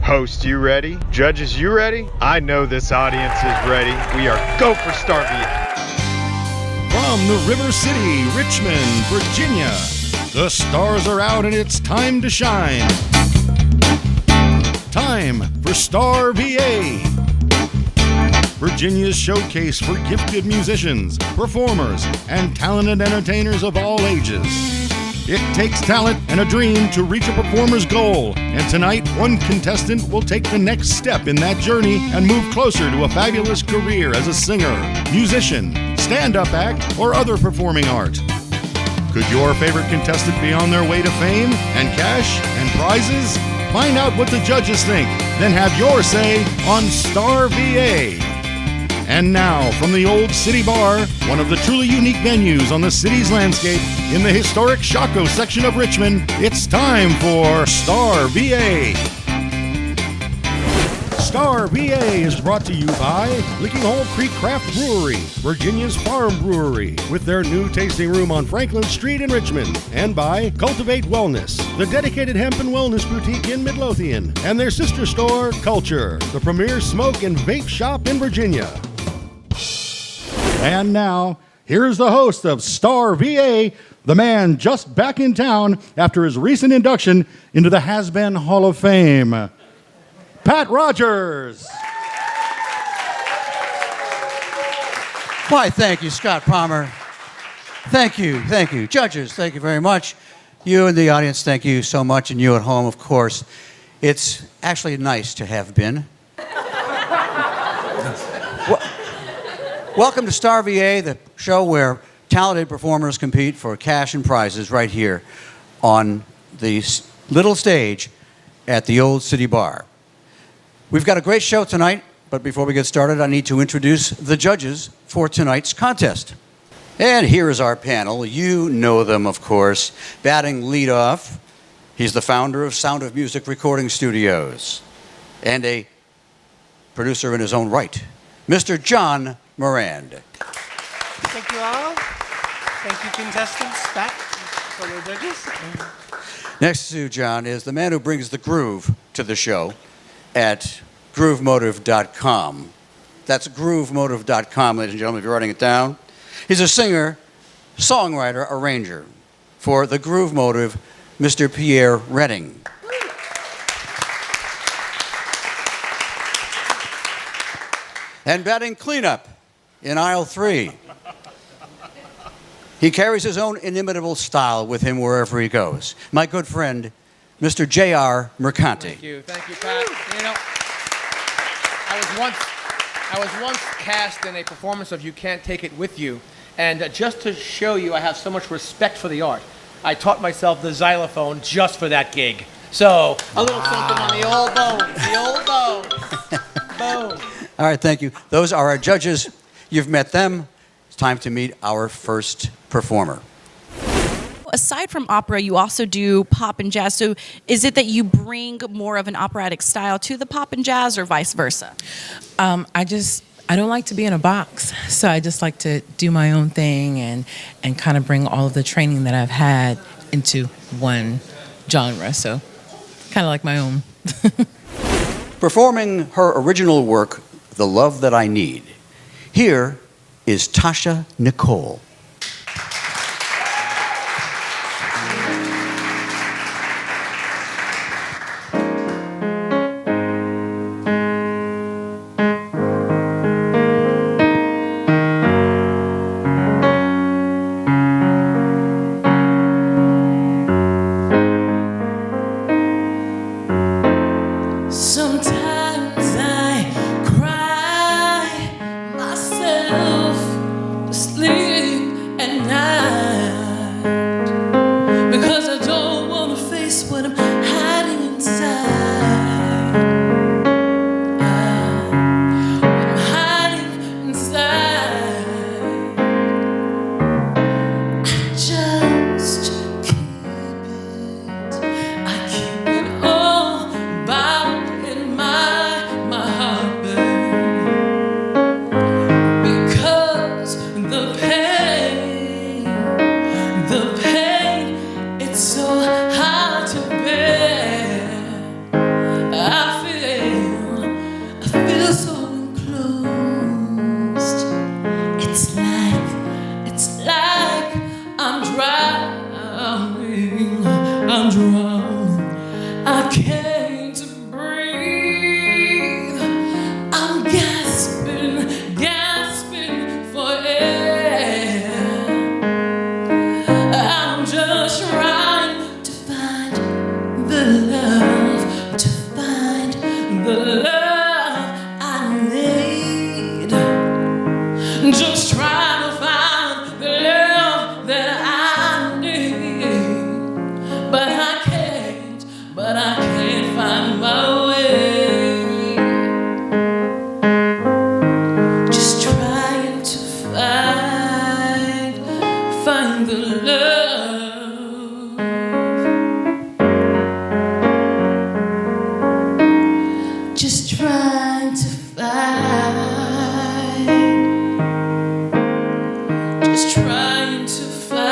Host, you ready? Judges, you ready? I know this audience is ready. We are go for StarVA. From the River City, Richmond, Virginia, the stars are out and it's time to shine. Time for StarVA, Virginia's showcase for gifted musicians, performers, and talented entertainers of all ages. It takes talent and a dream to reach a performer's goal, and tonight one contestant will take the next step in that journey and move closer to a fabulous career as a singer, musician, stand-up act, or other performing art. Could your favorite contestant be on their way to fame and cash and prizes? Find out what the judges think, then have your say on StarVA. And now, from the Old City Bar, one of the truly unique venues on the city's landscape, in the historic Shockoe section of Richmond, it's time for StarVA. StarVA is brought to you by Licking Hole Creek Craft Brewery, Virginia's farm brewery, with their new tasting room on Franklin Street in Richmond, and by Cultivate Wellness, the dedicated hemp and wellness boutique in Midlothian, and their sister store, Culture, the premier smoke and vape shop in Virginia. And now, here's the host of StarVA, the man just back in town after his recent induction into the Has-Been Hall of Fame, Pat Rogers. Why, thank you, Scott Palmer. Thank you. Judges, thank you very much. You in the audience, thank you so much, and you at home, of course. It's actually nice to have been. Welcome to StarVA, the show where talented performers compete for cash and prizes right here on the little stage at the Old City Bar. We've got a great show tonight, but before we get started, I need to introduce the judges for tonight's contest. And here is our panel. You know them, of course. Batting leadoff, he's the founder of Sound of Music Recording Studios and a producer in his own right, Mr. John Morand. Thank you all. Thank you, contestants, back for your judges. Next to John is the man who brings the groove to the show at groovemotive.com. That's groovemotive.com, ladies and gentlemen, if you're writing it down. He's a singer, songwriter, arranger for the Groove Motive, Mr. Pierre Redding. And batting cleanup in aisle 3. He carries his own inimitable style with him wherever he goes. My good friend, Mr. J.R. Mercanti. Thank you, Pat. You know, I was once cast in a performance of You Can't Take It With You, and just to show you I have so much respect for the art, I taught myself the xylophone just for that gig. So, a little something on the old bones, Boom. All right, thank you. Those are our judges. You've met them. It's time to meet our first performer. Aside from opera, you also do pop and jazz. So is it that you bring more of an operatic style to the pop and jazz or vice versa? I don't like to be in a box. So I just like to do my own thing and kind of bring all of the training that I've had into one genre. So kind of like my own. Performing her original work, The Love That I Need, here is Tasha Nicole. Sometimes I cry myself to sleep. I'm drowning. I can't breathe. I'm gasping, gasping for air. I'm just trying to find the love, to find the love I need. Just trying to find the love that I need. But I can't find my way. Just trying to find the love. Just trying to find. Just trying to find.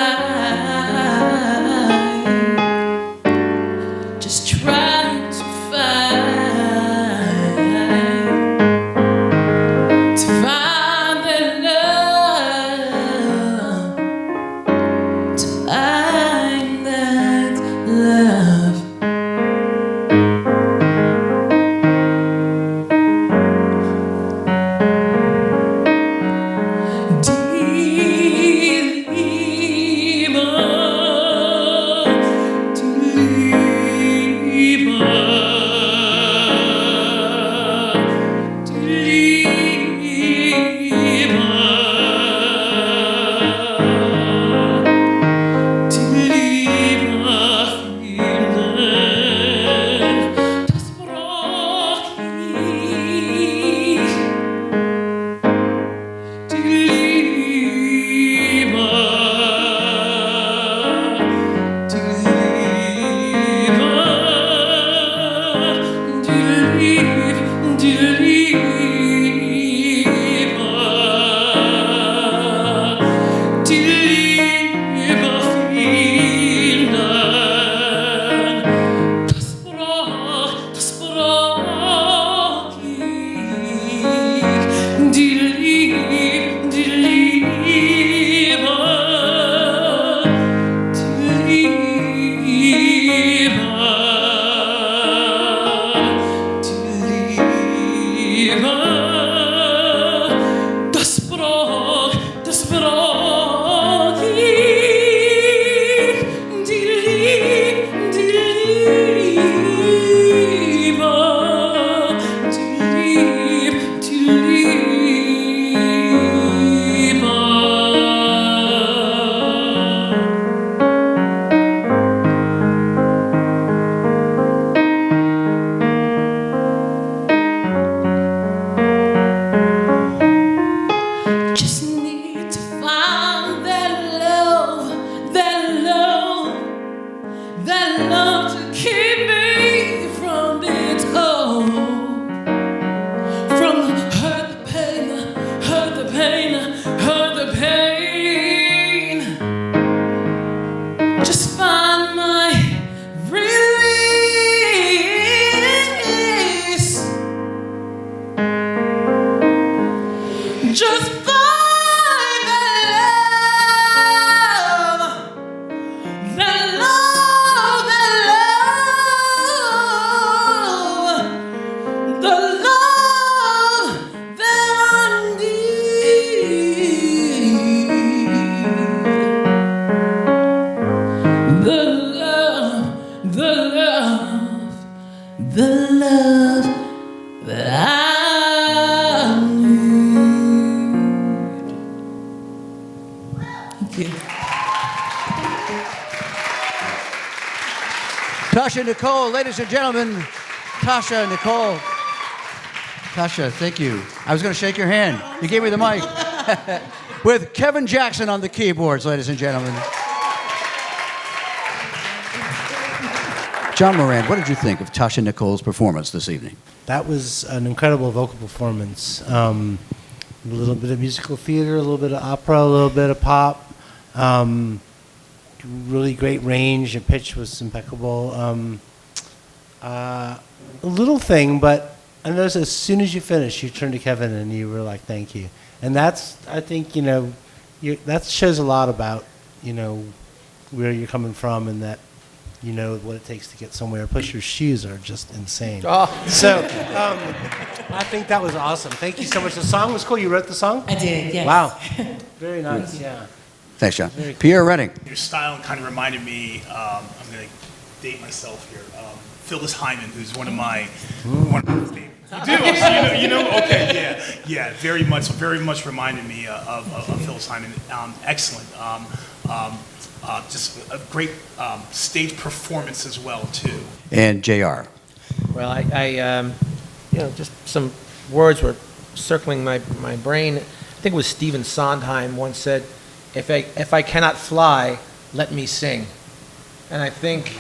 Just trying to find that love, to find that love. Tasha, Nicole, ladies and gentlemen, Tasha, Nicole. Tasha, thank you. I was going to shake your hand. You gave me the mic. With Kevin Jackson on the keyboards, ladies and gentlemen. John Moran, what did you think of Tasha Nicole's performance this evening? That was an incredible vocal performance. A little bit of musical theater, a little bit of opera, a little bit of pop. Really great range. Your pitch was impeccable. A little thing, but I noticed as soon as you finished, you turned to Kevin and you were like, "Thank you." And that's, I think, that shows a lot about, where you're coming from, and that you know what it takes to get somewhere. Plus, your shoes are just insane. Oh. So, I think that was awesome. Thank you so much. The song was cool. You wrote the song? I did, yes. Wow. Very nice, yeah. Thanks, John. Pierre Redding. Your style kind of reminded me, I'm going to date myself here, Phyllis Hyman, who's one of my favorites. You do? So you know? Okay, yeah. Very much reminded me of Phyllis Hyman. Excellent. Just a great stage performance as well, too. And JR. Well, I just some words were circling my brain. I think it was Stephen Sondheim once said, if I cannot fly, let me sing. And I think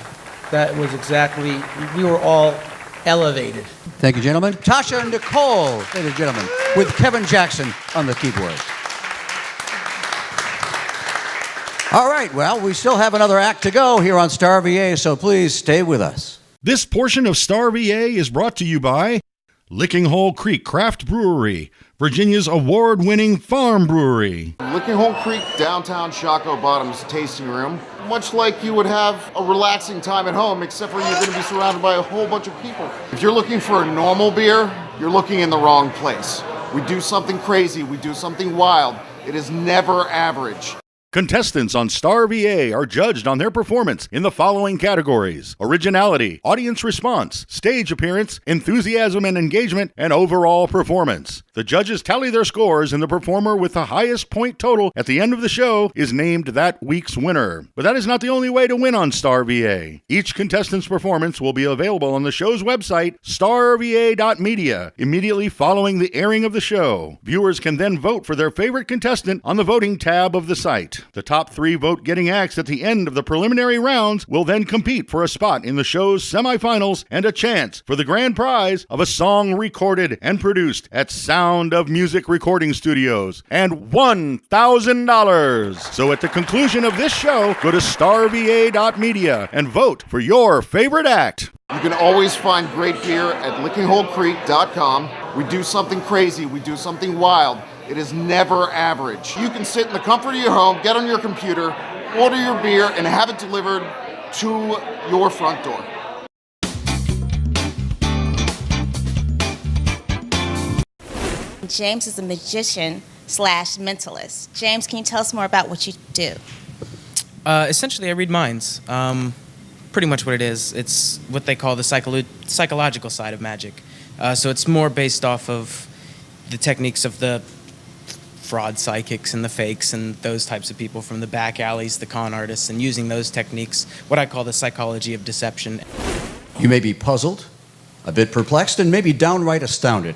that was exactly, we were all elevated. Thank you, gentlemen. Tasha and Nicole, ladies and gentlemen, with Kevin Jackson on the keyboard. All right, well, we still have another act to go here on StarVA, so please stay with us. This portion of StarVA is brought to you by Licking Hole Creek Craft Brewery, Virginia's award-winning farm brewery. Licking Hole Creek downtown Shockoe Bottoms tasting room, much like you would have a relaxing time at home, except for you're going to be surrounded by a whole bunch of people. If you're looking for a normal beer, you're looking in the wrong place. We do something crazy, we do something wild. It is never average. Contestants on StarVA are judged on their performance in the following categories: originality, audience response, stage appearance, enthusiasm and engagement, and overall performance. The judges tally their scores, and the performer with the highest point total at the end of the show is named that week's winner. But that is not the only way to win on StarVA. Each contestant's performance will be available on the show's website, starva.media, immediately following the airing of the show. Viewers can then vote for their favorite contestant on the voting tab of the site. The top 3 vote-getting acts at the end of the preliminary rounds will then compete for a spot in the show's semifinals and a chance for the grand prize of a song recorded and produced at Sound of Music Recording Studios and $1,000. So at the conclusion of this show, go to starva.media and vote for your favorite act. You can always find great beer at lickingholecreek.com. We do something crazy, we do something wild. It is never average. You can sit in the comfort of your home, get on your computer, order your beer, and have it delivered to your front door. James is a magician / mentalist. James, can you tell us more about what you do? Essentially, I read minds. Pretty much what it is. It's what they call the psychological side of magic. So it's more based off of the techniques of the fraud psychics and the fakes and those types of people from the back alleys, the con artists, and using those techniques, what I call the psychology of deception. You may be puzzled, a bit perplexed, and maybe downright astounded.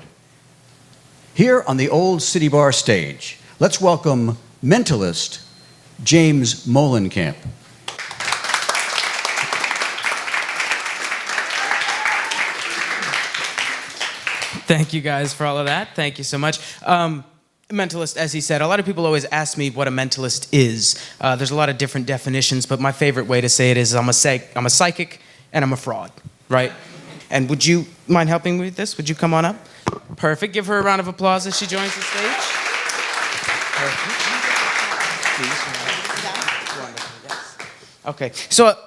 Here on the Old City Bar stage, let's welcome Mentalist James Mollenkamp. Thank you guys for all of that. Thank you so much. Mentalist, as he said, a lot of people always ask me what a mentalist is. There's a lot of different definitions, but my favorite way to say it is I'm a psychic and I'm a fraud, right? And would you mind helping me with this? Would you come on up? Perfect. Give her a round of applause as she joins the stage. Perfect. Okay, so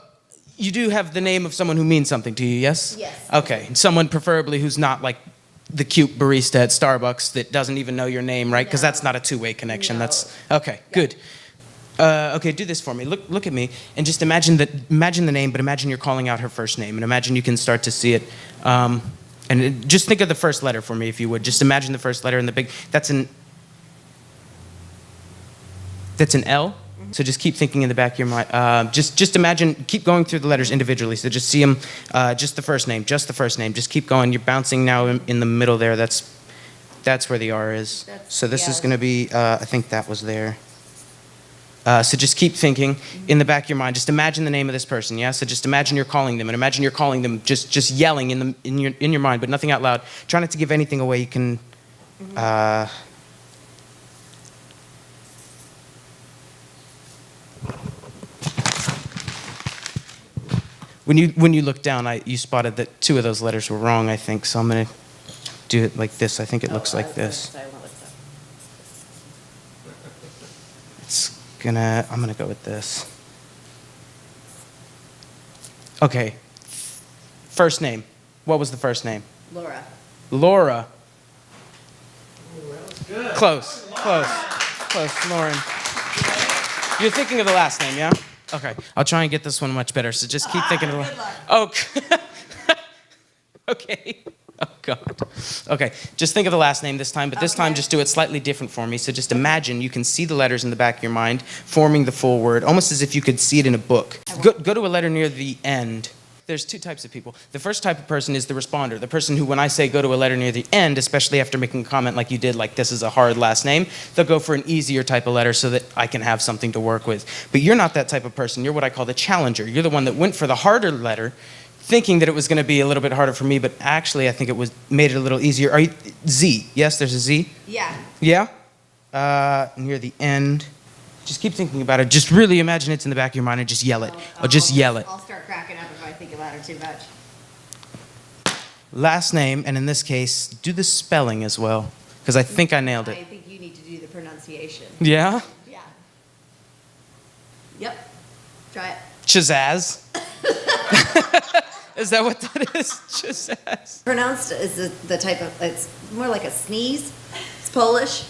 you do have the name of someone who means something to you, yes? Yes. Okay, someone preferably who's not like the cute barista at Starbucks that doesn't even know your name, right? Because that's not a two-way connection. No. That's okay. Good. Okay, do this for me. Look at me, and just imagine the name, but imagine you're calling out her first name, and imagine you can start to see it. Just think of the first letter for me, if you would. Just imagine the first letter in the big. That's an L. So just keep thinking in the back of your mind. Just imagine, keep going through the letters individually. So just see them, just the first name, just the first name. Just keep going. You're bouncing now in the middle there. That's where the R is. So this is going to be, I think that was there. So just keep thinking in the back of your mind. Just imagine the name of this person, yeah? So just imagine you're calling them, and imagine you're calling them, just yelling in your mind, but nothing out loud. Try not to give anything away. You can. When you look down, you spotted that 2 of those letters were wrong, I think. So I'm gonna do it like this. I think it looks like this. I'm gonna go with this. Okay. First name. What was the first name? Laura. Laura. Close. Lauren. You're thinking of the last name, yeah? Okay. I'll try and get this one much better, so just keep thinking of the last. Oh. Okay. Oh, God. Okay. Just think of the last name this time, but this time just do it slightly different for me. So just imagine you can see the letters in the back of your mind forming the full word, almost as if you could see it in a book. Go to a letter near the end. There's two types of people. The first type of person is the responder, the person who, when I say go to a letter near the end, especially after making a comment like you did, like this is a hard last name, they'll go for an easier type of letter so that I can have something to work with. But you're not that type of person. You're what I call the challenger. You're the one that went for the harder letter, thinking that it was going to be a little bit harder for me, but actually I think it made it a little easier. Are you Z? Yes, there's a Z? Yeah. Yeah? Near the end. Just keep thinking about it. Just really imagine it's in the back of your mind and just yell it. Yell it. I'll start cracking up if I think about it too much. Last name, and in this case, do the spelling as well, because I think I nailed it. I think you need to do the pronunciation. Yeah? Yeah. Yep. Try it. Chazaz. Is that what that is? Chazaz. Pronounced is the type of, it's more like a sneeze. It's Polish.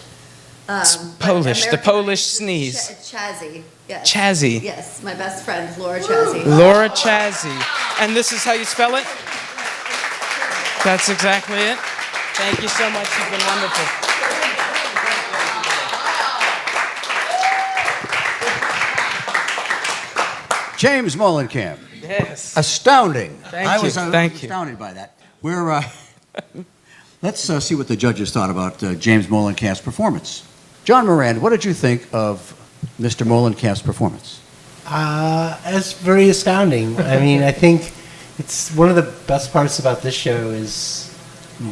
It's Polish, the Polish sneeze. Chazzy. Yes. Chazzy. Yes, my best friend, Laura Chazzy. Laura Chazzy. And this is how you spell it? That's exactly it. Thank you so much. You've been wonderful. James Mollenkamp. Yes. Astounding. Thank I you. was Thank you. astounded by that. Let's see what the judges thought about James Mollenkamp's performance. John Moran, what did you think of Mr. Mollenkamp's performance? It's very astounding. I mean, I think it's one of the best parts about this show is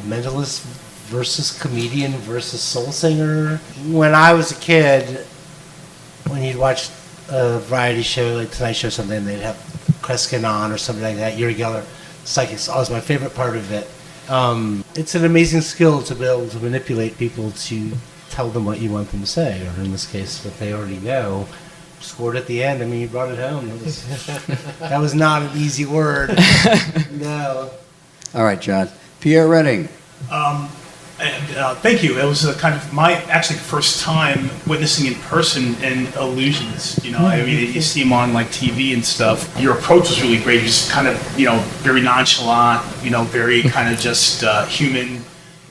mentalist versus comedian versus soul singer. When I was a kid, when you'd watch a variety show like Tonight Show or something, they'd have Kreskin on or something like that, Uri Geller. Psychics always my favorite part of it. It's an amazing skill to be able to manipulate people to tell them what you want them to say, or in this case, what they already know. Scored at the end. I mean, you brought it home. That was not an easy word. No. All right, John. Pierre Redding. Thank you. It was kind of my actually first time witnessing in person an illusionist. You know, I mean, you see him on like TV and stuff. Your approach was really great. You're just kind of, very nonchalant. Very kind of just human.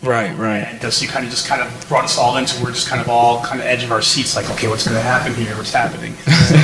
Right. And so you kind of brought us all into, we're just kind of all kind of edge of our seats, like, okay, what's going to happen here? What's happening? So,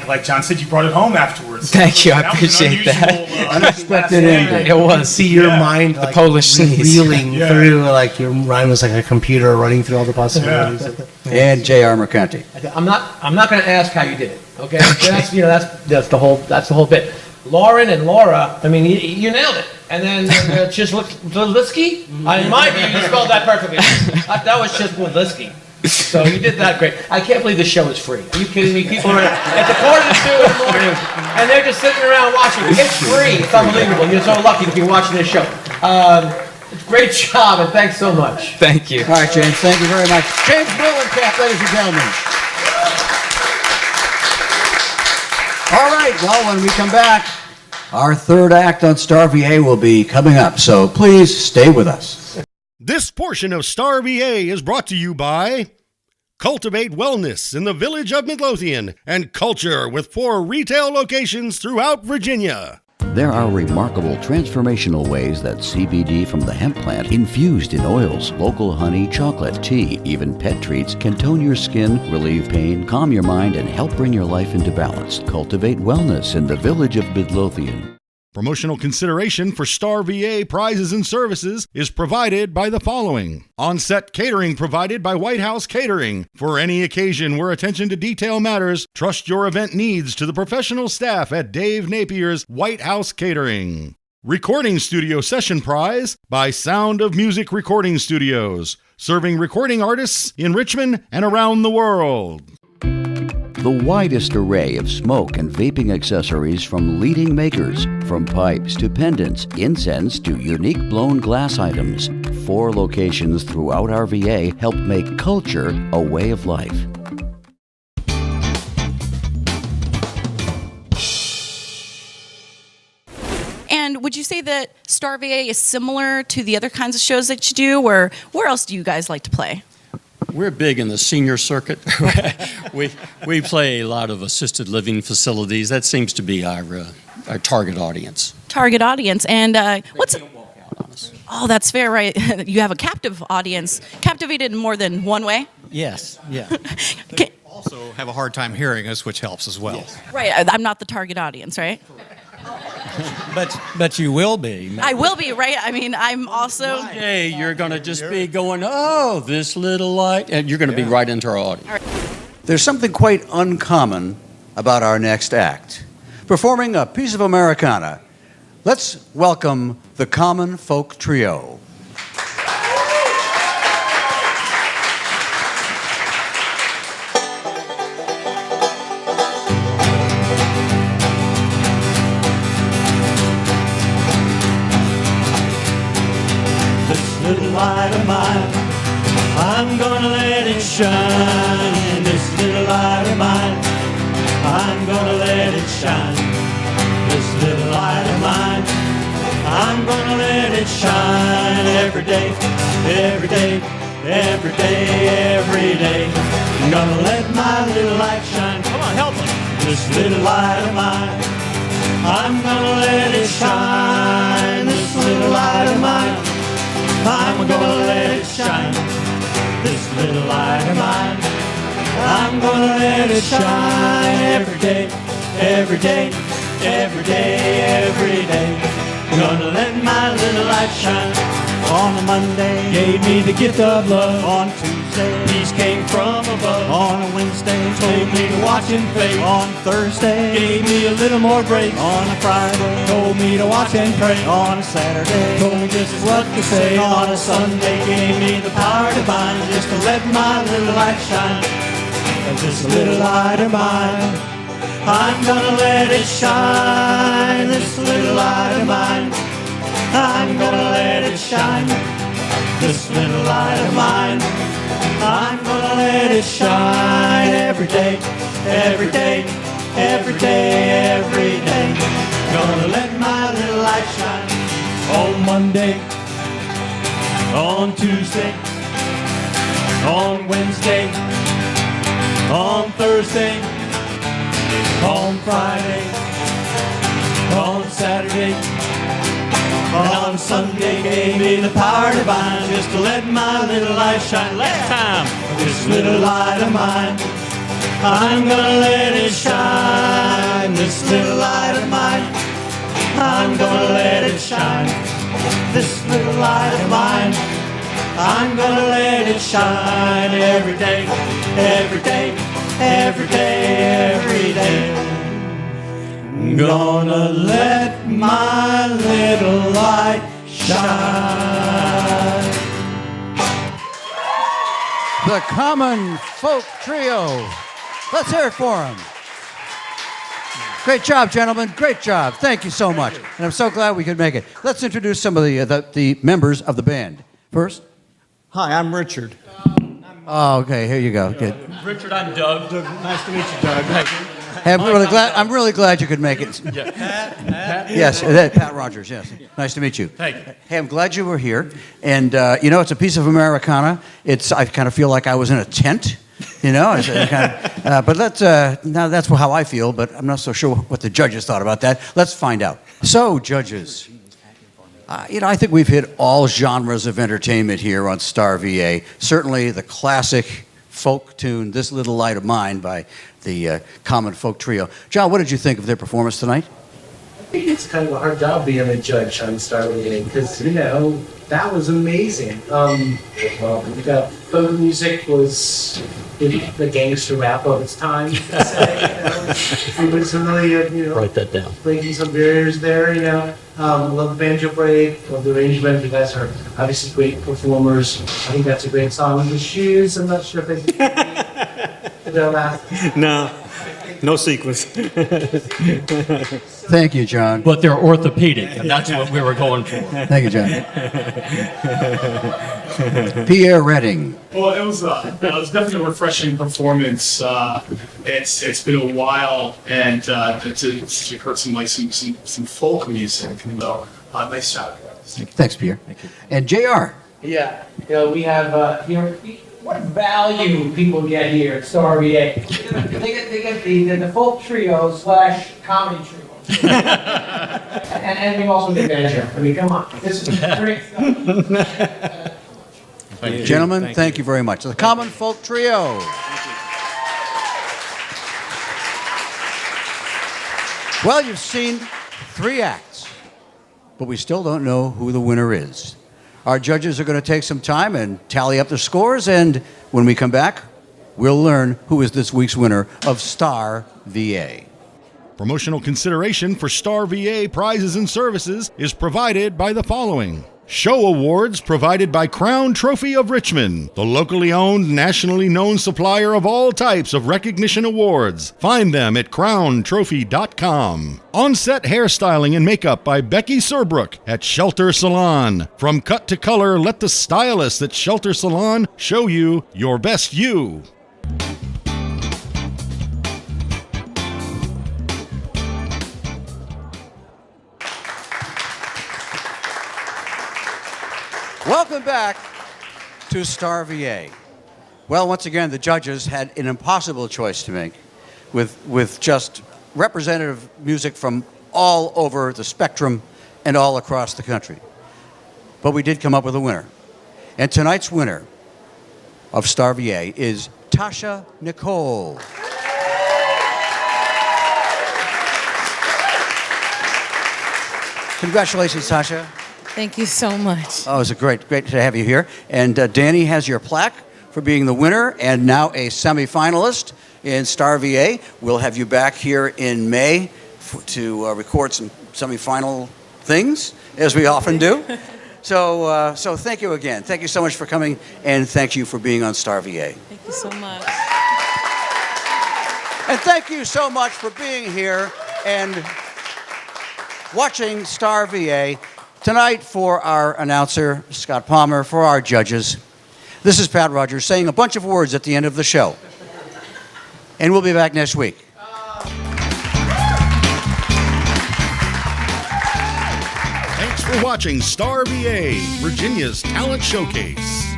like John said, you brought it home afterwards. Thank you, I appreciate that. Unexpected ending. It was. See your mind the Polish sneeze. reeling through, like your mind was like a computer running through all the possibilities. And J.R. Mercanti. I'm not going to ask how you did it. Okay, that's the whole bit. Lauren and Laura, I mean, you nailed it. And then Chislitzky, in my view, you spelled that perfectly. That was Chislitzky. So you did that great. I can't believe this show is free. Are you kidding me? People are at the 1:45 in the morning, and they're just sitting around watching. It's free. It's unbelievable. You're so lucky to be watching this show. It's a great job, and thanks so much. Thank you. All right, James. Thank you very much. James Mollenkamp, ladies and gentlemen. All right. Well, when we come back, our third act on StarVA will be coming up, so please stay with us. This portion of StarVA is brought to you by Cultivate Wellness in the village of Midlothian and Culture with 4 retail locations throughout Virginia. There are remarkable transformational ways that CBD from the hemp plant, infused in oils, local honey, chocolate, tea, even pet treats, can tone your skin, relieve pain, calm your mind, and help bring your life into balance. Cultivate Wellness in the village of Midlothian. Promotional consideration for StarVA prizes and services is provided by the following. On-set catering provided by White House Catering. For any occasion where attention to detail matters, trust your event needs to the professional staff at Dave Napier's White House Catering. Recording Studio Session Prize by Sound of Music Recording Studios, serving recording artists in Richmond and around the world. The widest array of smoke and vaping accessories from leading makers, from pipes to pendants, incense to unique blown glass items. 4 locations throughout our VA help make culture a way of life. And would you say that StarVA is similar to the other kinds of shows that you do, or where else do you guys like to play? We're big in the senior circuit. we play a lot of assisted living facilities. That seems to be our target audience. Target audience. And what's... Oh, that's fair, right? You have a captive audience. Captivated in more than one way? Yes, yeah. Okay. Also have a hard time hearing us, which helps as well. Yes. Right, I'm not the target audience, right? But you will be. I will be, right? I mean, I'm also... One day you're going to just be going, oh, this little light, and you're going to be right into our audience. There's something quite uncommon about our next act. Performing a piece of Americana, let's welcome the Common Folk Trio. Little light of mine, I'm gonna let it shine. This little light of mine, I'm gonna let it shine. This little light of mine, I'm gonna let it shine every day, every day, every day, every day. I'm gonna let my little light shine. Come on, help me. This little light of mine, I'm gonna let it shine. This little light of mine, I'm gonna let it shine. This little light of mine, I'm gonna let it shine every day, every day, every day, every day. I'm gonna let my little light shine. On a Monday, gave me the gift of love. On Tuesday, peace came from above. On a Wednesday, told me to watch and pray. On Thursday, gave me a little more grace. On a Friday, told me to watch and pray. On a Saturday, told me just what to say. On a Sunday, gave me the power divine just to let my little light shine. And this little light of mine, I'm gonna let it shine. This little light of mine, I'm gonna let it shine. This little light of mine, I'm gonna let it shine every day, every day, every day, every day. Gonna let my little light shine on Monday, on Tuesday, on Wednesday, on Thursday, on Friday, on Saturday. On Sunday, gave me the power divine just to let my little light shine. Last time, this little light of mine, I'm gonna let it shine. This little light of mine, I'm gonna let it shine. This little light of mine, I'm gonna let it shine every day, every day, every day, every day. I'm gonna let my little light shine. The Common Folk Trio. Let's hear it for them. Great job, gentlemen. Great job. Thank you so much. And I'm so glad we could make it. Let's introduce some of the members of the band. First. Hi, I'm Richard. Oh, okay. Here you go. Good. Richard, I'm Doug. Nice to meet you, Doug. Hey, I'm really glad you could make it. Pat? Yes, Pat Rogers, yes. Nice to meet you. Thank you. Hey, I'm glad you were here. And, it's a piece of Americana. I kind of feel like I was in a tent, but that's how I feel, but I'm not so sure what the judges thought about that. Let's find out. So, judges, I think we've hit all genres of entertainment here on StarVA. Certainly the classic folk tune, This Little Light of Mine, by the Common Folk Trio. John, what did you think of their performance tonight? I think it's kind of a hard job being a judge on StarVA because, that was amazing. The folk music was the gangster rap of its time, to say. It was really, Write that down. breaking some barriers there, Love the banjo break, love the arrangement. You guys are obviously great performers. I think that's a great song. The shoes, I'm not sure if they did that last. No. No sequence. Thank you, John. But they're orthopedic, and that's what we were going for. Thank you, John. Pierre Redding. Well, it was definitely a refreshing performance. It's been a while, and to heard some folk music. Nice job, guys. Thanks, Pierre. Thank you. And JR. Yeah, we have what value people get here at StarVA. They get the folk trio / comedy trio. and we also get banjo. I mean, come on, this is great stuff. Gentlemen, thank you very much. The Common Folk Trio. Well, you've seen 3 acts, but we still don't know who the winner is. Our judges are going to take some time and tally up the scores, and when we come back, we'll learn who is this week's winner of StarVA. Promotional consideration for StarVA prizes and services is provided by the following. Show awards provided by Crown Trophy of Richmond, the locally owned, nationally known supplier of all types of recognition awards. Find them at crowntrophy.com. On-set hairstyling and makeup by Becky Serbrook at Shelter Salon. From cut to color, let the stylists at Shelter Salon show you your best you. Welcome back to StarVA. Well, once again, the judges had an impossible choice to make with just representative music from all over the spectrum and all across the country. But we did come up with a winner. And tonight's winner of StarVA is Tasha Nicole. Congratulations, Tasha. Thank you so much. Oh, it's great to have you here. And Danny has your plaque for being the winner and now a semifinalist in StarVA. We'll have you back here in May to record some semifinal things, as we often do. So thank you again. Thank you so much for coming, and thank you for being on StarVA. Thank you so much. And thank you so much for being here and watching StarVA. Tonight, for our announcer, Scott Palmer, for our judges, this is Pat Rogers saying a bunch of words at the end of the show. And we'll be back next week. Thanks for watching StarVA, Virginia's talent showcase.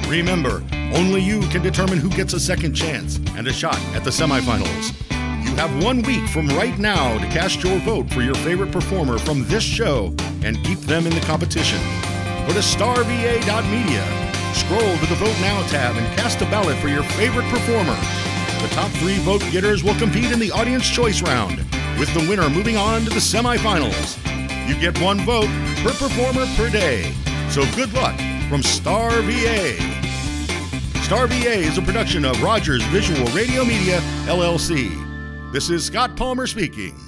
Remember, only you can determine who gets a second chance and a shot at the semifinals. You have 1 week from right now to cast your vote for your favorite performer from this show and keep them in the competition. Go to starva.media, scroll to the Vote Now tab, and cast a ballot for your favorite performer. The top 3 vote getters will compete in the Audience Choice Round, with the winner moving on to the semifinals. You get 1 vote per performer per day. So good luck from StarVA. StarVA is a production of Rogers Visual Radio Media, LLC. This is Scott Palmer speaking.